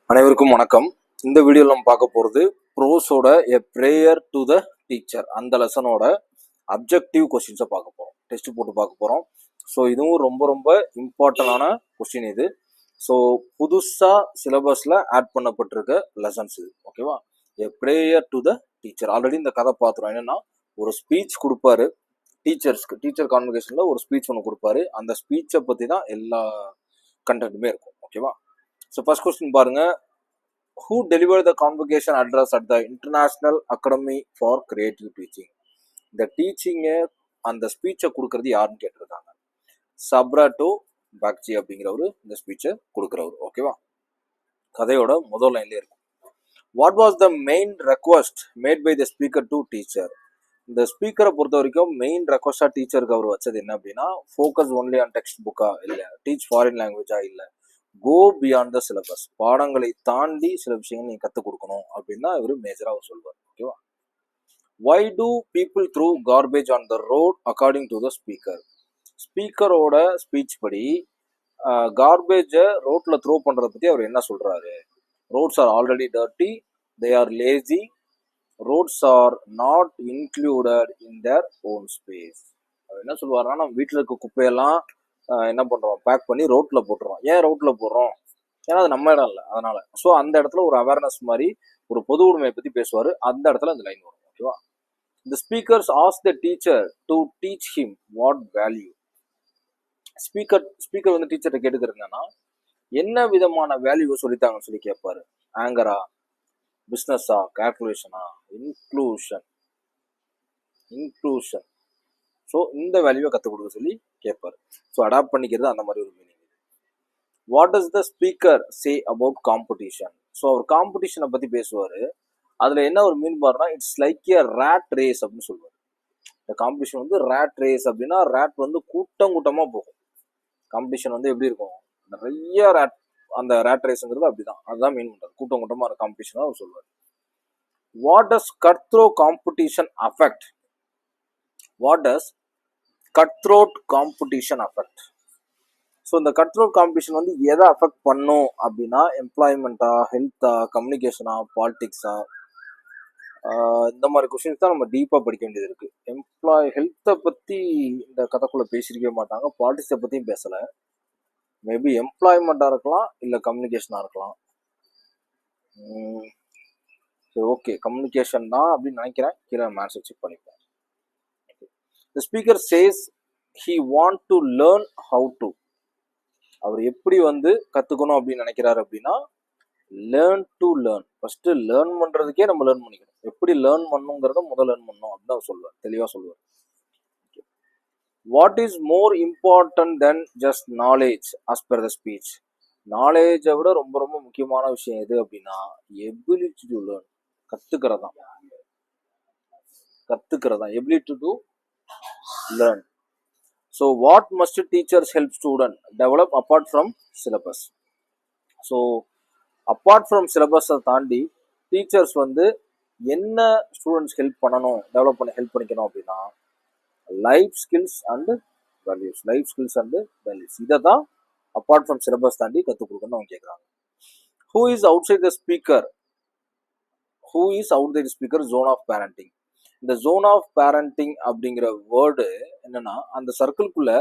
அனைவருக்கும் வணக்கம். இந்த வீடியோவில் நம்ம பார்க்க போகிறது ப்ரோஸோட a prayer to the teacher அந்த லெசனோட அப்ஜெக்டிவ் கொஸ்டின்ஸை பார்க்க போகிறோம். டெஸ்ட் போட்டு பார்க்க போகிறோம். ஸோ இதுவும் ரொம்ப ரொம்ப இம்பார்ட்டண்டான கொஸ்டின் இது. ஸோ புதுசாக சிலபஸில் ஆட் பண்ணப்பட்டிருக்க லெசன்ஸ் இது. ஓகேவா? எ prayer to the teacher. Already இந்த கதை பார்த்துரும். என்னென்னா ஒரு ஸ்பீச் கொடுப்பாரு டீச்சர்ஸ்க்கு. டீச்சர் கான்வகேஷனில் ஒரு ஸ்பீச் ஒன்று கொடுப்பாரு. அந்த ஸ்பீச்சை பற்றி தான் எல்லா கண்டென்ட்டுமே இருக்கும். ஓகேவா? ஸோ ஃபர்ஸ்ட் கொஸ்டின் பாருங்க. Who delivered the convocation address at the International Academy for Creative Teaching? இந்த டீச்சிங்கை அந்த ஸ்பீச்சை கொடுக்கறது யாருன்னு கேட்டிருக்காங்க. சப்ராட்டோ பாக்சி அப்படிங்கிறவரு இந்த ஸ்பீச்சை கொடுக்குறவர். ஓகேவா? கதையோட முதல் லைன்லேயே இருக்கும். What was the main request made by the speaker to teacher? இந்த ஸ்பீக்கரை பொறுத்த வரைக்கும் மெயின் ரெக்வஸ்டாக டீச்சருக்கு அவர் வச்சது என்ன அப்படின்னா, ஃபோக்கஸ் ஒன்லி ஆன் டெக்ஸ்ட் புக்கா இல்லை, டீச் ஃபாரின் லாங்குவேஜா இல்லை, கோ பியாண்ட் த சிலபஸ், பாடங்களை தாண்டி சில விஷயங்கள் நீங்க கற்றுக் கொடுக்கணும் அப்படின்னு தான் இவர் மேஜராக சொல்வார். ஓகேவா? Why do people throw garbage on the road according to the speaker? ஸ்பீக்கரோட ஸ்பீச் படி கார்பேஜை ரோட்ல த்ரோ பண்றதை பத்தி அவர் என்ன சொல்றாரு? Roads are already dirty, they are lazy, roads are not included in their own space. அவர் என்ன சொல்லுவாருன்னா, நம்ம வீட்டில் இருக்க குப்பையெல்லாம் என்ன பண்ணுறோம், பேக் பண்ணி ரோட்டில் போட்டுறோம். ஏன் ரோட்டில் போடுறோம்? ஏன்னா அது நம்ம இடம் இல்லை, அதனால. ஸோ அந்த இடத்துல ஒரு அவேர்னஸ் மாதிரி ஒரு பொது உடைமையை பற்றி பேசுவார். அந்த இடத்துல அந்த லைன் வரும். ஓகேவா? The speakers ask the teacher to teach him what value. Speaker வந்து டீச்சர்கிட்ட கேட்டுக்கிறது என்னன்னா, என்ன விதமான வேல்யூவை சொல்லித்தாங்கன்னு சொல்லி கேட்பாரு. ஆங்கரா, பிஸ்னஸா, கால்குலேஷனா, இன்க்ளூஷன். ஸோ இந்த வேல்யூவை கற்றுக் கொடுக்க சொல்லி கேட்பாரு. ஸோ அடாப்ட் பண்ணிக்கிறது அந்த மாதிரி ஒரு meaning. What does the speaker say about competition? So அவர் காம்படிஷனை பற்றி பேசுவார். அதில் என்ன ஒரு மீன் பாருன்னா, it's like a rat race அப்படின்னு சொல்லுவார். இந்த காம்படிஷன் வந்து ரேட் ரேஸ் அப்படின்னா, ரேட் வந்து கூட்டமாக போகும். காம்படிஷன் வந்து எப்படி இருக்கும், நிறைய ரேட், அந்த ரேட் ரேஸுங்கிறது அப்படிதான், அதுதான் மீன் பண்ணுறது. கூட்டமாக இருக்க காம்படிஷன் தான் அவர் சொல்லுவார். What does cut throw competition affect? What does cut throat competition affect? So இந்த கட் த்ரோட் காம்படிஷன் வந்து எதை அஃபெக்ட் பண்ணும் அப்படின்னா, எம்ப்ளாய்மெண்ட்டா, ஹெல்த்தா, கம்யூனிகேஷனா, பாலிடிக்ஸா, இந்த மாதிரி கொஸ்டின்ஸ் தான் நம்ம டீப்பாக படிக்க வேண்டியது இருக்குது. ஹெல்த்தை பற்றி இந்த கதைக்குள்ளே பேசியிருக்கவே மாட்டாங்க. பாலிடிக்ஸை பற்றியும் பேசலை. மேபி எம்ப்ளாய்மெண்ட்டாக இருக்கலாம், இல்லை கம்யூனிகேஷனாக இருக்கலாம். சரி, ஓகே, கம்யூனிகேஷன் தான் அப்படின்னு நினைக்கிறேன். கீழே மேட்ச் செக் பண்ணிப்பேன். The speaker says he want to learn how to. அவர் எப்படி வந்து கற்றுக்கணும் அப்படின்னு நினைக்கிறாரு அப்படின்னா, learn to learn. First learn பண்ணுறதுக்கே நம்ம லேர்ன் பண்ணிக்கணும். எப்படி லேர்ன் பண்ணுங்கிறத முதல் லேர்ன் பண்ணணும் அப்படின்னு அவர் சொல்லுவார், தெளிவாக சொல்லுவார். What is more important then just knowledge as per the speech? நாலேஜை விட ரொம்ப ரொம்ப முக்கியமான விஷயம் எது அப்படின்னா, எபிலிட்டி டு லேர்ன், கற்றுக்கிறதான். Ability to learn. So what must teachers help student develop apart from syllabus? So apart from சிலபஸை தாண்டி டீச்சர்ஸ் வந்து என்ன ஸ்டூடெண்ட்ஸ் ஹெல்ப் பண்ணணும், டெவலப் பண்ண ஹெல்ப் பண்ணிக்கணும் அப்படின்னா, லைஃப் ஸ்கில்ஸ் அண்டு வேல்யூஸ். இதை தான் அப்பார்ட் ஃப்ரம் சிலபஸ் தாண்டி கற்றுக் கொடுக்கணும்னு அவங்க கேட்குறாங்க. Who is outside the speaker zone of parenting? இந்த ஜோன் ஆஃப் பேரண்டிங் அப்படிங்கிற வேர்டு என்னன்னா, அந்த சர்க்கிள்குள்ள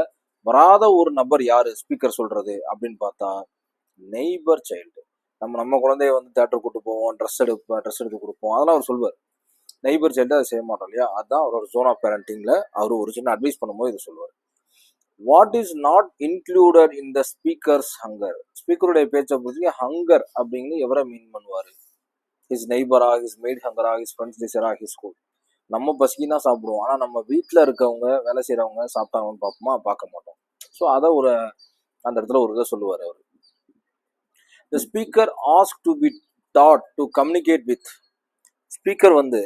வராத ஒரு நபர் யாரு ஸ்பீக்கர் சொல்றது அப்படின்னு பார்த்தா, நெய்பர் சைல்டு. நம்ம குழந்தைய வந்து தேட்டர் கூட்டு போவோம், ட்ரெஸ் எடுத்து கொடுப்போம், அதெல்லாம் அவர் சொல்வார். நெய்பர் சைல்டு அதை செய்ய மாட்டோம் இல்லையா? அதுதான் அவரோட ஜோன் ஆஃப் பேரண்டிங்ல அவர் ஒரு சின்ன அட்வைஸ் பண்ணும்போது இதை சொல்லுவார். What is not included in the speaker's hunger? ஸ்பீக்கருடைய பேச்சை பொறுத்து ஹங்கர் அப்படின்னு எவரை மீன் பண்ணுவார்? ஹிஸ் நெய்பரா, ஹிஸ் மெய்ட் ஹங்கரா, ஹிஸ் ஃப்ரெண்ட்ஸ் டீச்சரா, ஹிஸ் ஸ்கூல்? நம்ம பசிக்கு தான் சாப்பிடுவோம், ஆனால் நம்ம வீட்டில் இருக்கவங்க, வேலை செய்கிறவங்க சாப்பிட்டாங்கன்னு பார்ப்போமா? பார்க்க மாட்டோம். ஸோ அதை அந்த இடத்துல ஒரு இதை சொல்லுவார் அவர். The speaker ask to be taught to communicate with. Speaker வந்து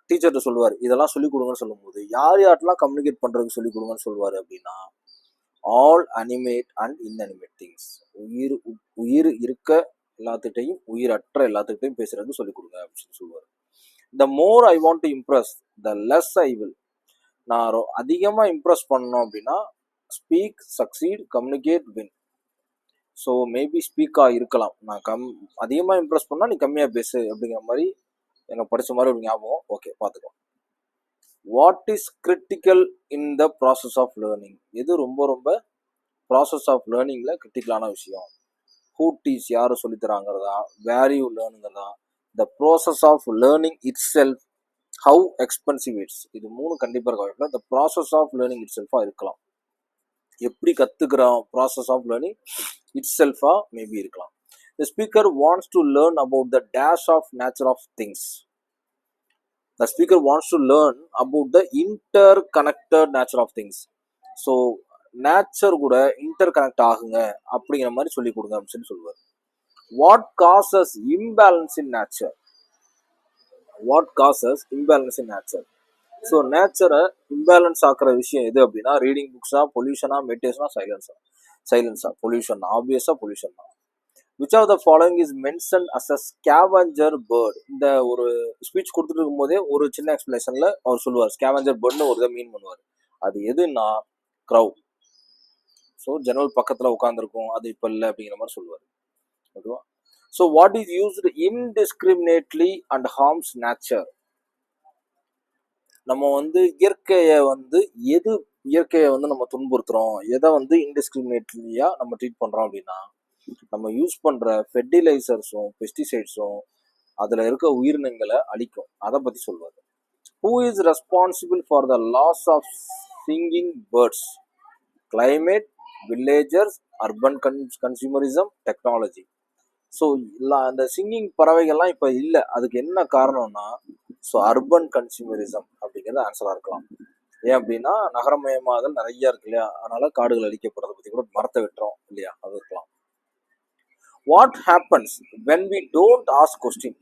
டீச்சர்கிட்ட சொல்லுவார், இதெல்லாம் சொல்லிக் கொடுங்கன்னு சொல்லும்போது யார்ட்டெல்லாம் கம்யூனிகேட் பண்ணுறதுக்கு சொல்லிக் கொடுங்கன்னு சொல்லுவார் அப்படின்னா, all animate and inanimate things. உயிர் இருக்க எல்லாத்துக்கிட்டையும், உயிரற்ற எல்லாத்துக்கிட்டையும் பேசுறதுக்கு சொல்லிக் கொடுங்க அப்படின்னு சொல்லுவார். The more I want to impress the less I will. நான் அதிகமாக இம்ப்ரெஸ் பண்ணணும் அப்படின்னா, speak, succeed, communicate, win. So maybe ஸ்பீக்காக இருக்கலாம். நான் அதிகமாக இம்ப்ரெஸ் பண்ணால் நீ கம்மியாக பேசு அப்படிங்கிற மாதிரி எனக்கு படித்த மாதிரி ஒரு ஞாபகம். ஓகே, பார்த்துக்கலாம். What is critical in the process of learning? எது ரொம்ப ரொம்ப ப்ராசஸ் ஆஃப் லேர்னிங்கில் கிரிட்டிக்கலான விஷயம்? ஹூ டீச், யார் சொல்லித்தராங்கிறதா? வேர் யூ லேர்னுங்கிறதா? The process of learning itself, how expensive it's. இது 3 கண்டிப்பாக இருக்க வாய்ப்பு. The process of learning it செல்ஃபாக இருக்கலாம். எப்படி கற்றுக்கிறோம் ப்ராசஸ் ஆஃப் லேர்னிங் இட் செல்ஃபாக மேபி இருக்கலாம். The speaker wants to learn about the dash of nature of things. The speaker wants to learn about the interconnected nature of things. So nature கூட interconnect ஆகுங்க அப்படிங்கிற மாதிரி சொல்லி கொடுங்க அப்படின்னு சொல்லுவார். What causes imbalance in nature? What causes imbalance in nature? So நேச்சரை imbalance ஆக்குற விஷயம் எது அப்படின்னா, ரீடிங் புக்ஸா, பொல்யூஷனா, மெடிடேஷனா, சைலன்ஸா? பொல்யூஷன், ஆப்வியஸா பொல்யூஷன் தான். Which of the following is mention as a scavenger bird? இந்த ஒரு ஸ்பீச் கொடுத்துட்டு இருக்கும் போதே ஒரு சின்ன எக்ஸ்பிளேஷன்ல அவர் சொல்லுவார், ஸ்கேவஞ்சர் பேர்ட்னு ஒரு இதை மீன் பண்ணுவார். அது எதுன்னா க்ரௌ. ஸோ ஜன்னல் பக்கத்தில் உட்காந்துருக்கும், அது இப்போ இல்லை அப்படிங்கிற மாதிரி சொல்லுவார். ஓகேவா? So what is used indiscriminately and harms nature? நம்ம இயற்கையை இயற்கையை நம்ம துன்புறுத்துறோம், எதை இன்டிஸ்கிரிமினேட்லியா நம்ம ட்ரீட் பண்றோம் அப்படின்னா, நம்ம யூஸ் பண்ற ஃபெர்டிலைசர்ஸும் பெஸ்டிசைட்ஸும் அதுல இருக்க உயிரினங்களை அழிக்கும். அதை பத்தி சொல்வாரு. Who is responsible for the loss of singing birds? Climate, villagers, urban consumerism, technology. So அந்த சிங்கிங் பறவைகள்லாம் இப்போ இல்லை. அதுக்கு என்ன காரணம்னா, ஸோ அர்பன் கன்சியூமரிசம் அப்படிங்கிறது ஆன்சராக இருக்கலாம். ஏன் அப்படின்னா, நகரமயமாதல் நிறைய இருக்கு இல்லையா, அதனால காடுகள் அழிக்கப்படுறதை பற்றி கூட மரத்தை வெட்டுறோம் இல்லையா, அது இருக்கலாம். What happens when we don't ask question?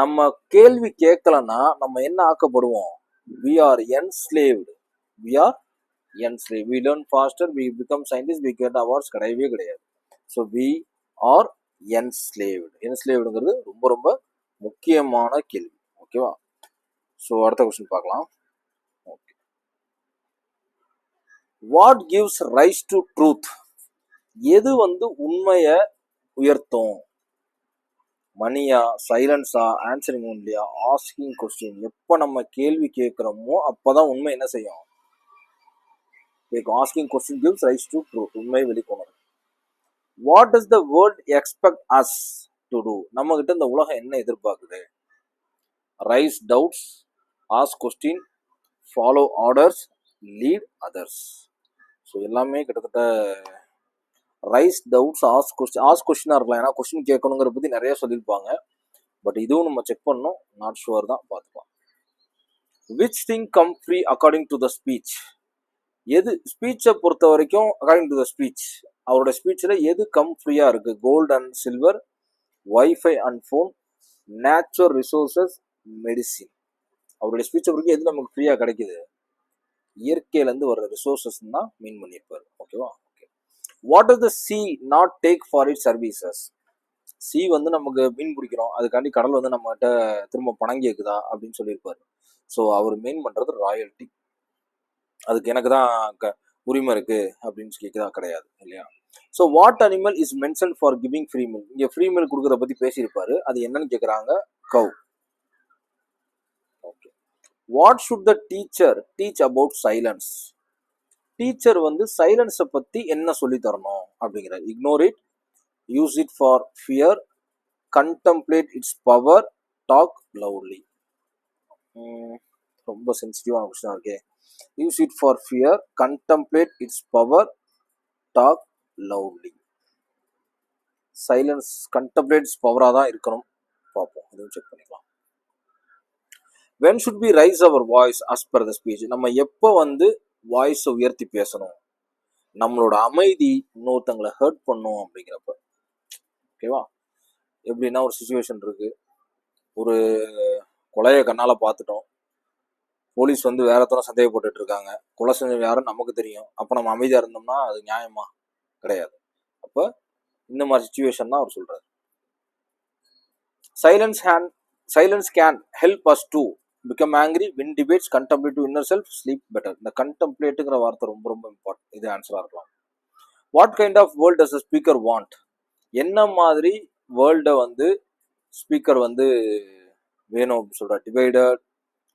நம்ம கேள்வி கேட்கலன்னா நம்ம என்ன ஆக்கப்படுவோம்? We are enslaved. We are enslave. We learn faster, we become scientist, we get awards. கிடையவே கிடையாது. So we are enslaved. என்ஸ்லேவ்டுங்கிறது ரொம்ப ரொம்ப முக்கியமான கேள்வி. ஓகேவா? ஸோ அடுத்த கொஸ்டின் பார்க்கலாம். Okay. What gives rise to truth? எது உண்மையை உயர்த்தும்? மணியா, சைலன்ஸா, ஆன்சரிங் ஒன்லியா, ஆஸ்கிங் கொஸ்டின்? எப்போ நம்ம கேள்வி கேட்குறோமோ அப்போதான் உண்மை என்ன செய்யும்? Asking question gives rise to truth. உண்மையை வெளிக்கொணரும். What does the world expect us to do? நம்ம கிட்ட இந்த உலகம் என்ன எதிர்பார்க்குது? Rise doubts, ask question, follow orders, lead others. So எல்லாமே கிட்டத்தட்ட ரைஸ் டவுட்ஸ், ஆஸ்க் கொஸ்டினாக இருக்கலாம். ஏன்னா கொஸ்டின் கேட்கணுங்கிற பற்றி நிறைய சொல்லியிருப்பாங்க. பட் இதுவும் நம்ம செக் பண்ணணும். நாட் ஷுவர் தான், பார்த்துக்கலாம். Which thing come free according to the speech? எது ஸ்பீச்சை பொறுத்த வரைக்கும் அக்கார்டிங் டு த ஸ்பீச், அவரோட ஸ்பீச்சில் எது கம் ஃப்ரீயாக இருக்குது? Gold and silver, wifi and phone, natural resources, medicine. அவருடைய ஸ்பீச்சை பொறுத்து எது நமக்கு ஃப்ரீயாக கிடைக்குது? இயற்கையிலேருந்து வர்ற ரிசோர்சஸ் தான் மீன் பண்ணியிருப்பாரு. ஓகேவா? Okay. What is the C not take for it services? C நமக்கு மீன் பிடிக்கிறோம், அதுக்காண்டி கடல் நம்மகிட்ட திரும்ப பணம் கேட்குதா அப்படின்னு சொல்லியிருப்பாரு. ஸோ அவர் மீன் பண்ணுறது ராயல்ட்டி. அதுக்கு எனக்கு தான் உரிமை இருக்கு அப்படின்னு கேட்குதா? கிடையாது இல்லையா? So what animal is mention for giving free meal? இங்கே ஃப்ரீ மில் கொடுக்குறத பற்றி பேசியிருப்பாரு. அது என்னன்னு கேட்குறாங்க. Cow. Okay. What should the teacher teach about silence? Teacher சைலன்ஸை பற்றி என்ன சொல்லி தரணும் அப்படிங்கிறார். Ignore it, use it for fear, contemplate its power, talk loudly. ரொம்ப சென்சிட்டிவான கொஸ்டின் இருக்கே. Use it for fear, contemplate its power, talk loudly. Silence contemplate its பவராக தான் இருக்கணும். பார்ப்போம், இதுவும் செக் பண்ணிக்கலாம். When should be raise our voice as per the speech? நம்ம எப்போ வாய்ஸை உயர்த்தி பேசணும்? நம்மளோட அமைதி இன்னொருத்தங்களை ஹர்ட் பண்ணும் அப்படிங்கிறப்ப. ஓகேவா? எப்படின்னா, ஒரு சுச்சுவேஷன் இருக்கு, ஒரு கொலையை கண்ணால பார்த்துட்டோம், போலீஸ் வேற ஒருத்தர சந்தேகப்பட்டு இருக்காங்க, கொலை செஞ்ச யாரும் நமக்கு தெரியும். அப்போ நம்ம அமைதியா இருந்தோம்னா அது நியாயமா? கிடையாது. அப்போ இந்த மாதிரி சுச்சுவேஷன் தான் அவர் சொல்றாரு. Silence can help us to become angry, win debates, contemplate to inner self, sleep better. இந்த கண்டம்ப்ளேட்டுங்கிற வார்த்தை ரொம்ப ரொம்ப இம்பார்ட்டன்ட். இது ஆன்சரா இருக்கலாம். What kind of world does the speaker want? என்ன மாதிரி வேர்ல்டை வந்து ஸ்பீக்கர் வந்து வேணும் அப்படின்னு சொல்கிறார். Divided,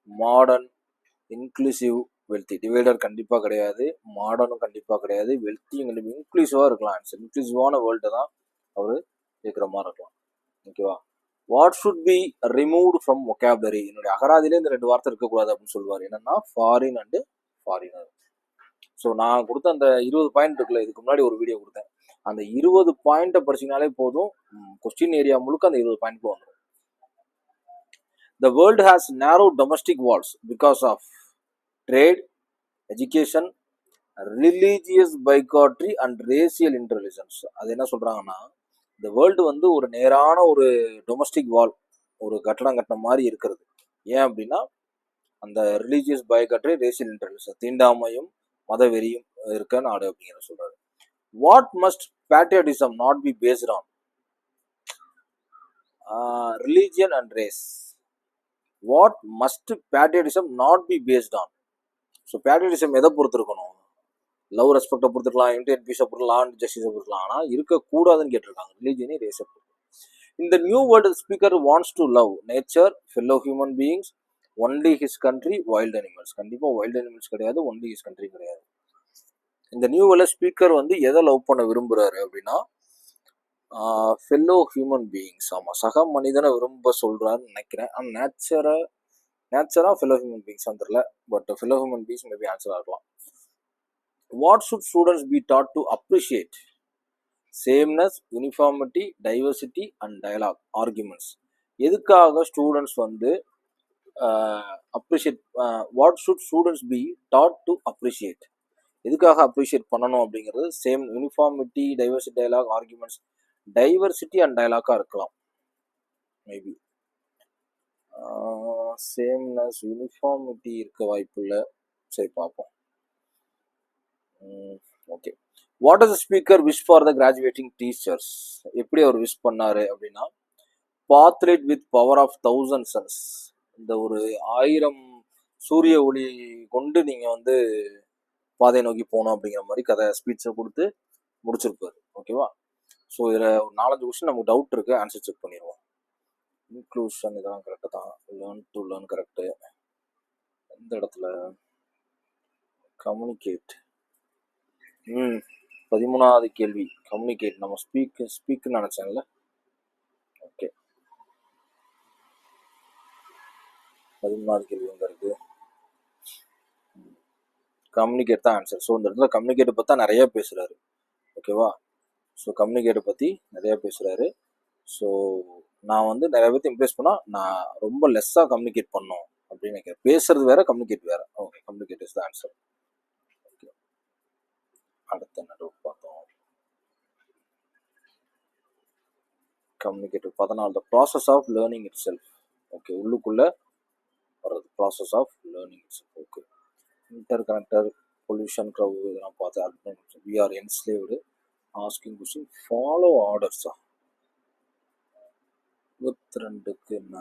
modern, inclusive, wealthy. Divider கண்டிப்பாக கிடையாது, மாடர்னும் கண்டிப்பாக கிடையாது, வெல்த்தியும் கண்டிப்பாக இன்க்ளூசிவாக இருக்கலாம். ஆன்சர் இன்க்ளூசிவான வேர்ல்டை தான் அவர் கேட்குற மாதிரி இருக்கலாம். ஓகேவா. What should be removed from vocabulary. என்னுடைய அகராதியிலே இந்த 2 வார்த்தை இருக்கக்கூடாது அப்படின்னு சொல்லுவார். என்னன்னா ஃபாரின் அண்டு ஃபாரினர். ஸோ நான் கொடுத்த அந்த 20 பாயிண்ட் இருக்குல்ல, இதுக்கு முன்னாடி ஒரு வீடியோ கொடுத்தேன். அந்த 20 பாயிண்ட்டை படிச்சிங்கனாலே போதும், கொஸ்டின் ஏரியா முழுக்க அந்த 20 பாயிண்ட் வந்துடும். The world has narrow domestic walls because of trade, education, religious bigotry and racial intolerance. அது என்ன சொல்றாங்கன்னா, இந்த வேர்ல்டு வந்து ஒரு நேரான ஒரு டொமஸ்டிக் வால், ஒரு கட்டடம் கட்டின மாதிரி இருக்கிறது. ஏன் அப்படின்னா அந்த ரிலீஜியஸ் பைகாட்ரி, ரேசியல் இன்டர்னஸ், தீண்டாமையும் மதவெறியும் இருக்க நாடு அப்படிங்கிற சொல்றாரு. What must patriotism not be based on? Religion and race. What must patriotism not be based on? So patriotism எதை பொறுத்து இருக்கணும்? லவ், ரெஸ்பெக்டை பொறுத்துருக்கலாம், இன்டியன் பீஸை பொறுத்து, லா அண்ட் ஜஸ்டிஸை பொறுத்துக்கலாம். ஆனால் இருக்கக்கூடாதுன்னு கேட்டிருக்காங்க. ரிலீஜியனே ரேஸை பொறுத்து. இந்த new world speaker wants to love nature, fellow human beings, only his country, wild animals. கண்டிப்பாக வைல்ட் அனிமல்ஸ் கிடையாது, ஒன்லி ஹிஸ் கண்ட்ரி கிடையாது. இந்த நியூ வேர்ல்டு ஸ்பீக்கர் வந்து எதை லவ் பண்ண விரும்புகிறாரு அப்படின்னா ஃபெல்லோ ஹியூமன் பீயிங்ஸ். ஆமாம், சக மனிதனை விரும்ப சொல்கிறாருன்னு நினைக்கிறேன். ஆனால் நேச்சராக ஃபெல்லோ ஹியூமன் பீயிங்ஸ் வந்துடல, but fellow human beings maybe ஆன்சராக இருக்கலாம். What should students be taught to appreciate? Sameness, uniformity, diversity and dialogue arguments. எதுக்காக ஸ்டூடெண்ட்ஸ் வந்து appreciate, what should students be taught to appreciate? எதுக்காக அப்ரிஷியேட் பண்ணணும் அப்படிங்கிறது same, uniformity, diversity, dialogue arguments. Diversity and டயலாக்காக இருக்கலாம் maybe. Sameness, uniformity இருக்க வாய்ப்பு இல்லை. சரி பார்ப்போம். Okay. What is speaker wish for the graduating teachers? எப்படி அவர் விஷ் பண்ணாரு அப்படின்னா, பாத்லைட் வித் பவர் ஆஃப் 1000 சன்ஸ். இந்த ஒரு 1000 சூரிய ஒளி கொண்டு நீங்க வந்து பாதை நோக்கி போகணும் அப்படிங்கிற மாதிரி கதை ஸ்பீச்சை கொடுத்து முடிச்சிருப்பாரு. ஓகேவா. ஸோ இதில் ஒரு 4-5 கொஸ்டின் நமக்கு டவுட் இருக்கு, ஆன்சர் செக் பண்ணிடுவோம். இன்க்ளூஷன் இதெல்லாம் கரெக்டாக தான், லேர்ன் டு லேர்ன் கரெக்டு. எந்த இடத்துல கம்யூனிகேட், 13வது கேள்வி கம்யூனிகேட். நம்ம ஸ்பீக்குன்னு நினச்சேன்ல. ஓகே, 13வது கேள்வி எங்கே இருக்கு? கம்யூனிகேட் தான் ஆன்சர். ஸோ இந்த இடத்துல கம்யூனிகேட்டை பற்றி நிறைய பேசுகிறாரு. ஓகேவா. ஸோ கம்யூனிகேட்டை பற்றி நிறையா பேசுகிறாரு. ஸோ நான் வந்து நிறைய பேர்த்து இம்ப்ரெஸ் பண்ணால் நான் ரொம்ப லெஸ்ஸாக கம்யூனிகேட் பண்ணோம் அப்படின்னு நினைக்கிறேன். பேசுறது வேற, கம்யூனிகேட் வேற. Okay, communicate is the answer. Okay, அடுத்த என்ன டவுட் பார்த்தோம்? Communicate 14, the process of learning itself. Okay, உள்ளுக்குள்ளே வர்றது process of learning itself. Okay, interconnected, pollution, crow இதெல்லாம் பார்த்து அடுத்த we are enslaved, asking question, follow ஆர்டர்ஸா. 22க்கு என்ன?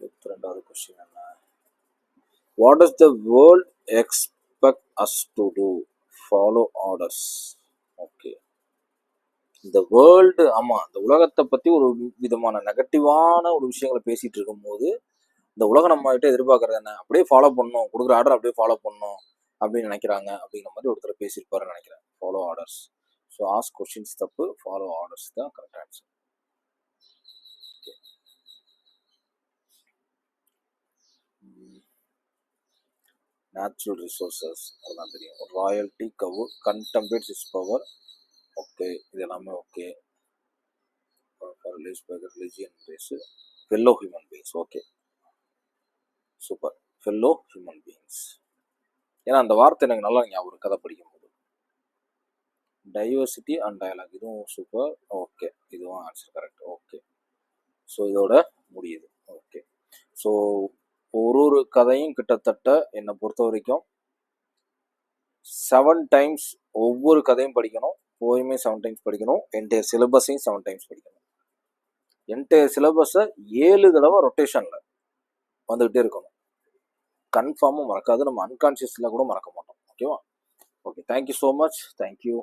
22வது கொஸ்டின் என்ன? What is the world expect us to do? Follow orders. Okay, இந்த வேர்ல்டு, ஆமாம், இந்த உலகத்தை பற்றி ஒரு விதமான நெகட்டிவான ஒரு விஷயங்களை பேசிகிட்டு இருக்கும்போது இந்த உலகம் நம்ம கிட்ட எதிர்பார்க்கறது என்ன? அப்படியே ஃபாலோ பண்ணணும், கொடுக்குற ஆர்டர் அப்படியே ஃபாலோ பண்ணணும் அப்படின்னு நினைக்கிறாங்க அப்படிங்கிற மாதிரி ஒருத்தர் பேசியிருப்பாருன்னு நினைக்கிறேன். Follow orders. So ask questions தப்பு, ஃபாலோ ஆர்டர்ஸ் தான் correct answer. Okay, natural resources அதெல்லாம் தெரியும். Royalty, Kaur, கண்டெம்பேட்ஸ் is power. Okay, இது எல்லாமே okay. Religion race, fellow human beings. Okay, super, fellow human beings. ஏன்னா அந்த வார்த்தை எனக்கு நல்லா ஞாபகம் கதை படிக்கும் போது. டைவர்சிட்டி அண்ட் டயலாக், இதுவும் சூப்பர். ஓகே, இதுவும் ஆன்சர் கரெக்ட். ஓகே, ஸோ இதோட முடியுது. ஓகே, ஸோ ஒரு கதையும் கிட்டத்தட்ட என்னை பொறுத்த வரைக்கும் 7 டைம்ஸ் ஒவ்வொரு கதையும் படிக்கணும். போயுமே 7 டைம்ஸ் படிக்கணும். என்டையர் சிலபஸையும் 7 டைம்ஸ் படிக்கணும். என்டையர் சிலபஸை 7 தடவை ரொட்டேஷனில் வந்துகிட்டே இருக்கணும். கன்ஃபார்மாக மறக்காது. நம்ம அன்கான்ஷியஸில் கூட மறக்க மாட்டோம். ஓகேவா. Okay, thank you so much. Thank you.